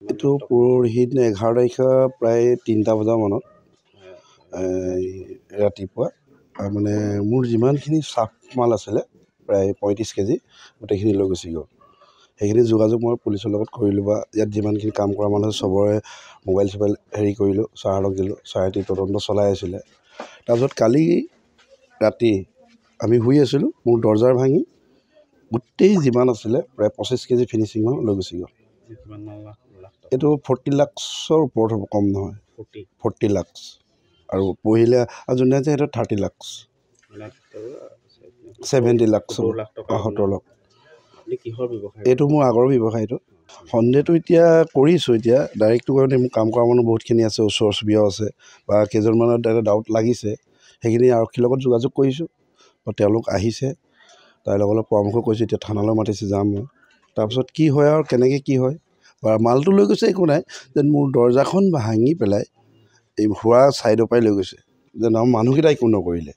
এইটো পৰহিদিনা 11 তাৰিখে প্ৰায় 3টা বজামানত ৰাতিপুৱা মানে মোৰ যিমানখিনি চাফ মাল আছিলে প্ৰায় 35 কেজি গোটেইখিনি লৈ গুচি গ'ল। সেইখিনি যোগাযোগ মই পুলিচৰ লগত কৰিলোঁ বা ইয়াত যিমানখিনি কাম কৰা মানুহ চবৰে মোবাইল চোবাইল হেৰি কৰিলোঁ, ছাৰহঁতক দিলোঁ, ছাৰে তদন্ত চলাই আছিলে। তাৰপিছত কালি ৰাতি আমি শুই আছিলোঁ, মোৰ দৰজাৰ ভাঙি গোটেই যিমান আছিলে প্ৰায় 25 কেজি ফিনিচিং মাল লৈ গুচি গ'ল। এইটো 40 লাখৰ ওপৰত হ'ব, কম নহয়, 40 লাখ। আৰু পঢ়িলে আৰু যোনে যে সেইটো 30 লাখ, 70 লাখ, 70 লাখ। এইটো মোৰ আগৰ ব্যৱসায়টো। সন্দেহটো এতিয়া কৰিছোঁ, এতিয়া ডাইৰেক্টটো কাৰণে মোৰ কাম কৰা মানুহ বহুতখিনি আছে, ওচৰ চুবুৰীয়াও আছে বা কেইজনমানৰ ডাউট লাগিছে, সেইখিনি আৰক্ষীৰ লগত যোগাযোগ কৰিছোঁ। তেওঁলোক আহিছে, তাৰ লগত অলপ পৰামৰ্শ কৰিছোঁ। এতিয়া থানালৈ মাতিছে, যাম মই। তাৰপিছত কি হয় আৰু কেনেকৈ কি হয় বা মালটো লৈ গৈছে একো নাই, যেন মোৰ দৰজাখন ভাঙি পেলাই এই হোৱা ছাইডৰ পৰাই লৈ গৈছে, যেন মানুহকেইটা একো নকৰিলে।